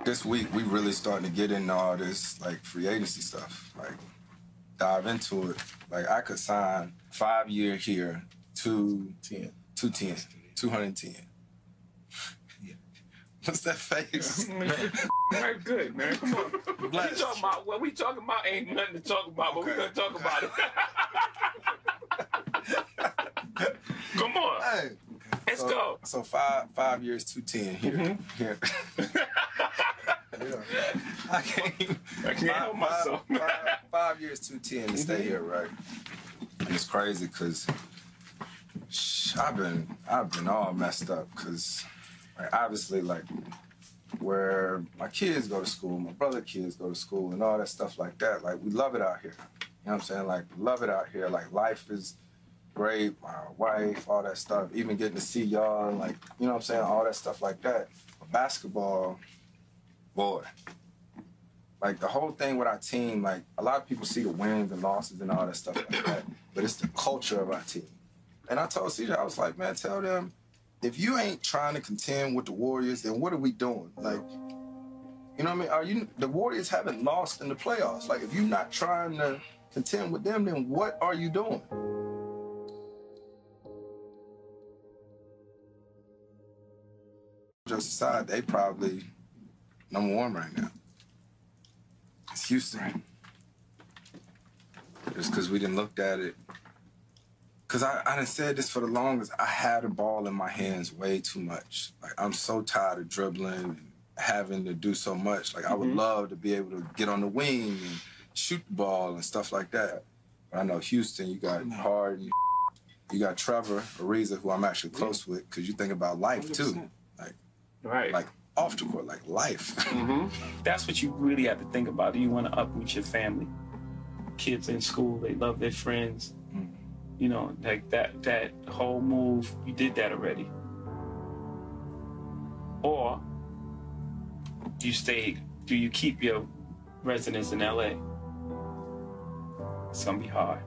This week, we really starting to get into all this, like, free agency stuff. Like, dive into it. Like, I could sign 5 year here, 210. 210. Yeah. What's that face? Very good, man. Come on. What we talking about ain't nothing to talk about, but we're going to talk about it. Come on. Hey. Let's go. So five years, 210 here. Here. I can't help myself. 5 years, 210 to stay here, right? And it's crazy because I've been all messed up because, like, obviously, like, where my kids go to school, my brother's kids go to school, and all that stuff like that. Like, we love it out here. You know what I'm saying? Like, we love it out here. Like, life is great, my wife, all that stuff, even getting to see y'all, like, you know what I'm saying, all that stuff like that. But basketball, boy, like, the whole thing with our team, like, a lot of people see the wins and losses and all that stuff like that, but it's the culture of our team. And I told CJ, I was like, man, tell them, if you ain't trying to contend with the Warriors, then what are we doing? Like, you know what I mean? The Warriors haven't lost in the playoffs. Like, if you're not trying to contend with them, then what are you doing? Just aside, they probably #1 right now. It's Houston. Just because we didn't look at it. Because I done said this for the longest. I had the ball in my hands way too much. Like, I'm so tired of dribbling and having to do so much. Like, I would love to be able to get on the wing and shoot the ball and stuff like that. But I know Houston, you got Harden, you got Trevor Ariza, who I'm actually close with, because you think about life, 100%. Too. Like off the court, like life. That's what you really have to think about. Do you want to uproot your family? Kids in school, they love their friends. You know, like that whole move, you did that already. Or do you keep your residence in LA? It's gonna be hard.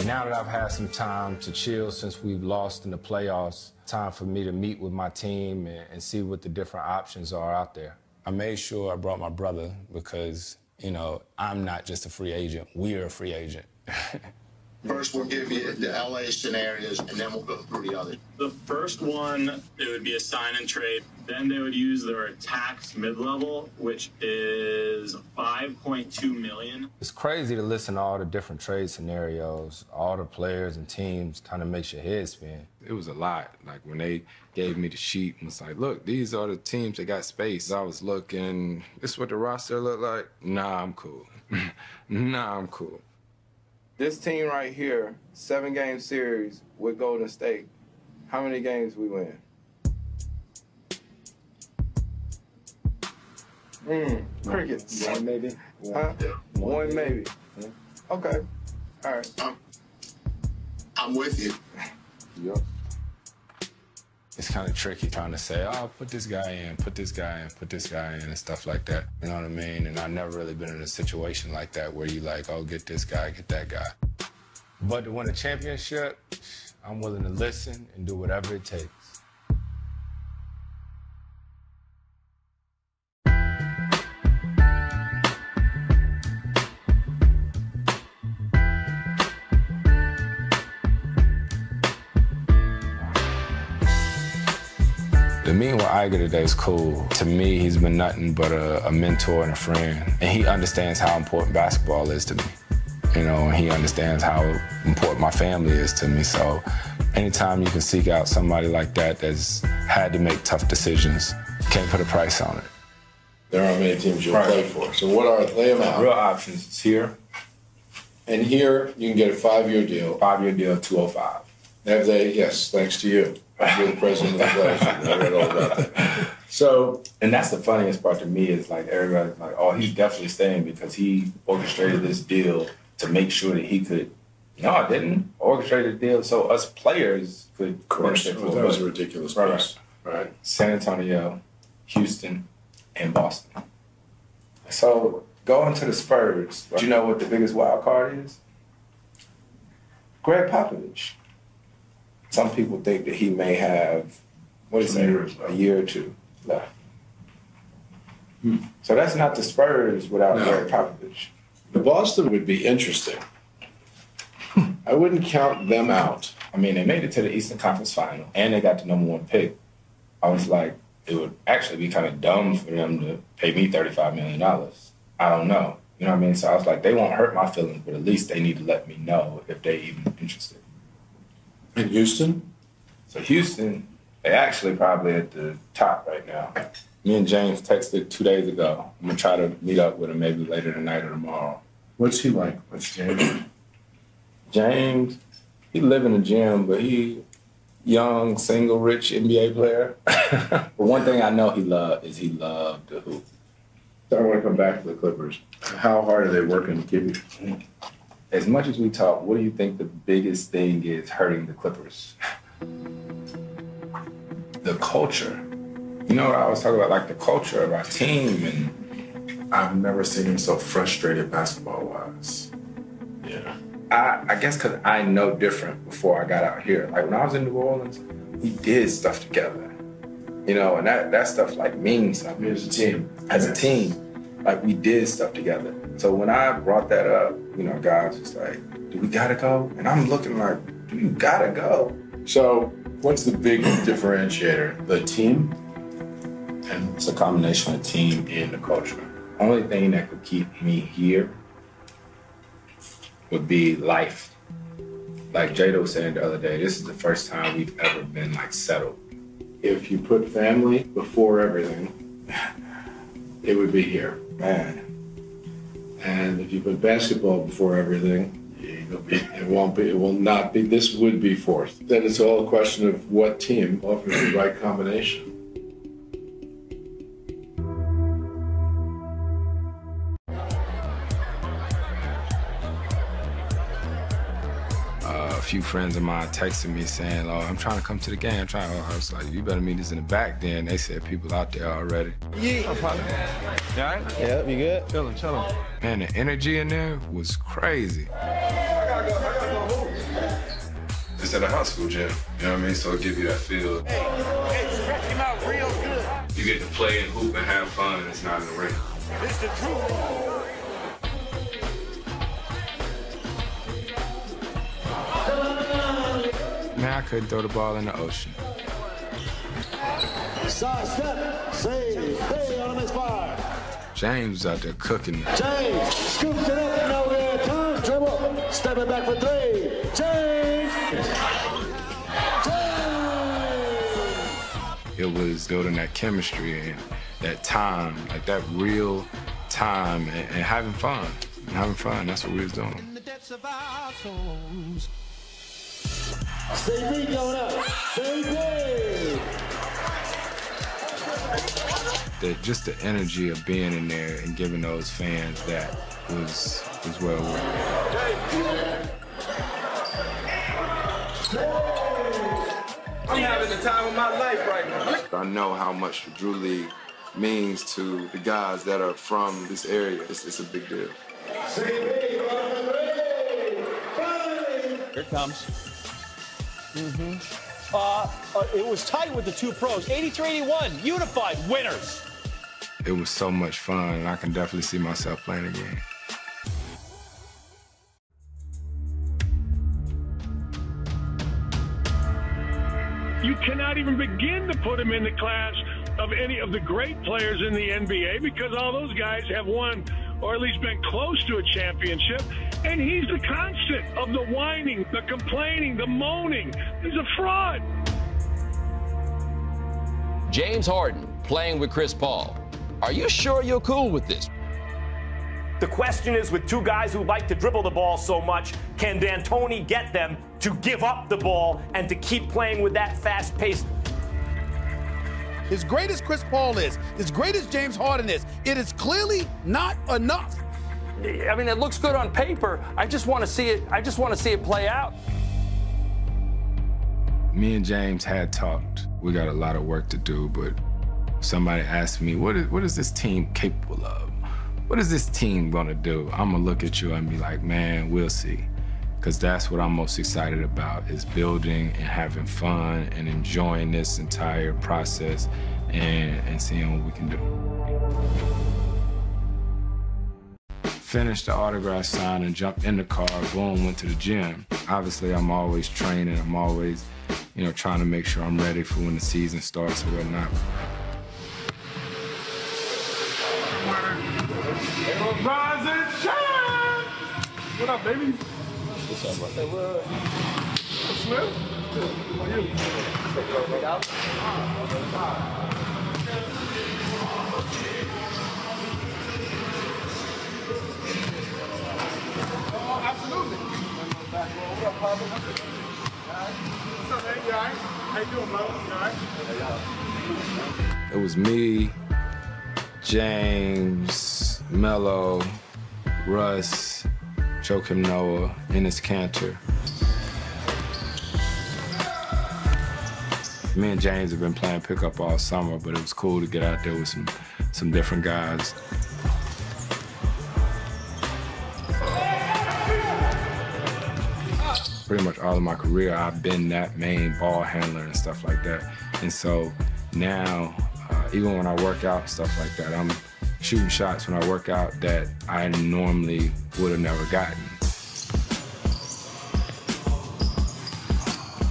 Now that I've had some time to chill since we've lost in the playoffs, time for me to meet with my team and see what the different options are out there. I made sure I brought my brother because, you know, I'm not just a free agent. We're a free agent. First, we'll give you the LA scenarios, and then we'll go through the others. The first one, it would be a sign and trade. Then they would use their tax mid-level, which is $5.2 million. It's crazy to listen to all the different trade scenarios, all the players and teams, kind of makes your head spin. It was a lot. Like, when they gave me the sheet and was like, look, these are the teams that got space. I was looking, this is what the roster looked like? Nah, I'm cool. Nah, I'm cool. This team right here, 7-game series with Golden State. How many games we win? Crickets. One maybe. Huh? One maybe. Okay. All right. I'm with you. Yep. It's kind of tricky trying to say, oh, put this guy in, put this guy in, put this guy in, and stuff like that. You know what I mean? And I've never really been in a situation like that where you like, oh, get this guy, get that guy. But to win a championship, I'm willing to listen and do whatever it takes. The meeting with Iger today is cool. To me, he's been nothing but a mentor and a friend. And he understands how important basketball is to me. You know, and he understands how important my family is to me. So anytime you can seek out somebody like that that's had to make tough decisions, can't put a price on it. There aren't many teams you'll play for. So what are, lay them out. Real options, it's here. And here, you can get a 5-year deal. 5-year deal, 205. Have they, yes, thanks to you. You're the president of the place. I read all about that. So, and that's the funniest part to me is like everybody's like, oh, he's definitely staying because he orchestrated this deal to make sure that he could. No, I didn't orchestrate the deal so us players could. Of course, that was a ridiculous price. Right. San Antonio, Houston, and Boston. So going to the Spurs, do you know what the biggest wild card is? Greg Popovich. Some people think that he may have, a year or two left. So that's not the Spurs without Greg Popovich. The Boston would be interesting. I wouldn't count them out. I mean, they made it to the Eastern Conference Final, and they got the #1 pick. I was like, it would actually be kind of dumb for them to pay me $35 million. I don't know. You know what I mean? So I was like, they won't hurt my feelings, but at least they need to let me know if they're even interested. In Houston? So Houston, they actually probably at the top right now. Me and James texted 2 days ago. I'm going to try to meet up with him maybe later tonight or tomorrow. What's he like? What's James? James, he live in the gym, but he young, single, rich NBA player. But one thing I know he loved to hoop. So I want to come back to the Clippers. How hard are they working to keep you? As much as we talk, what do you think the biggest thing is hurting the Clippers? The culture. You know what I was talking about, like the culture of our team, and I've never seen him so frustrated basketball-wise. Yeah. I guess because I know different before I got out here. Like when I was in New Orleans, we did stuff together. You know, and that stuff like means something. As a team. As a team, like we did stuff together. So when I brought that up, you know, guys was like, do we gotta go? And I'm looking like, do you gotta go? So what's the big differentiator? The team? And it's a combination of team and the culture. Only thing that could keep me here would be life. Like Jado was saying the other day, this is the first time we've ever been like settled. If you put family before everything, it would be here. Man. And if you put basketball before everything, it will not be, this would be fourth. Then it's all a question of what team offers the right combination. A few friends of mine texted me saying, "Oh, I'm trying to come to the game." I was like, "You better meet us in the back." Then they said people out there already. Yeah. You all right? Yeah, you good? Chillin'. Man, the energy in there was crazy. It's at a high school gym, you know what I mean? So it gives you that feel. Hey, stretch him out real good. You get to play and hoop and have fun, and it's not in the ring. It's the truth. Man, I couldn't throw the ball in the ocean. Side step, save, hey on the next fire. James was out there cooking. James scoops it up, no air, turn, dribble, stepping back for three. James! It was building that chemistry and that time, like that real time and having fun. That's what we was doing. Stay big going up. Stay big. Just the energy of being in there and giving those fans that was well worth it. I'm having the time of my life right now. I know how much the Drew League means to the guys that are from this area. It's a big deal. Here it comes. It was tight with the two pros. 83-81, unified winners. It was so much fun, and I can definitely see myself playing again. You cannot even begin to put him in the class of any of the great players in the NBA because all those guys have won or at least been close to a championship. And he's the constant of the whining, the complaining, the moaning. He's a fraud. James Harden playing with Chris Paul. Are you sure you're cool with this? The question is, with two guys who like to dribble the ball so much, can D'Antoni get them to give up the ball and to keep playing with that fast pace? As great as Chris Paul is, as great as James Harden is, it is clearly not enough. I mean, it looks good on paper. I just want to see it. I just want to see it play out. Me and James had talked. We got a lot of work to do, but somebody asked me, what is this team capable of? What is this team gonna do? I'm gonna look at you and be like, man, we'll see. because that's what I'm most excited about, is building and having fun and enjoying this entire process and seeing what we can do. Finished the autograph sign and jumped in the car, boom, went to the gym. Obviously, I'm always training. I'm always, trying to make sure I'm ready for when the season starts or whatnot. Rise and shine! What up, baby? What's up, brother? What's Slim? How are you? Oh, absolutely. What up, Papa? What's up, man? You all right? How you doing, brother? You all right? It was me, James, Melo, Russ, Joakim Noah, Enes Kanter. Me and James have been playing pickup all summer, but it was cool to get out there with some different guys. Pretty much all of my career, I've been that main ball handler and stuff like that. And so now, even when I work out and stuff like that, I'm shooting shots when I work out that I normally would have never gotten.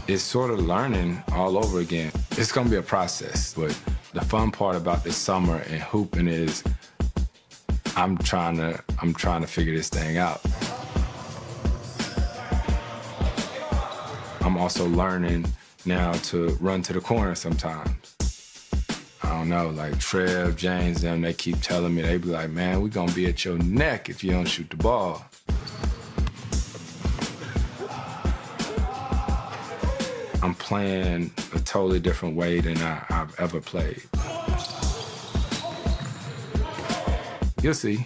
It's sort of learning all over again. It's gonna be a process, but the fun part about this summer and hooping is I'm trying to figure this thing out. I'm also learning now to run to the corner sometimes. I don't know, like Trev, James, them, they keep telling me, they be like, man, we gonna be at your neck if you don't shoot the ball. I'm playing a totally different way than I've ever played. You'll see.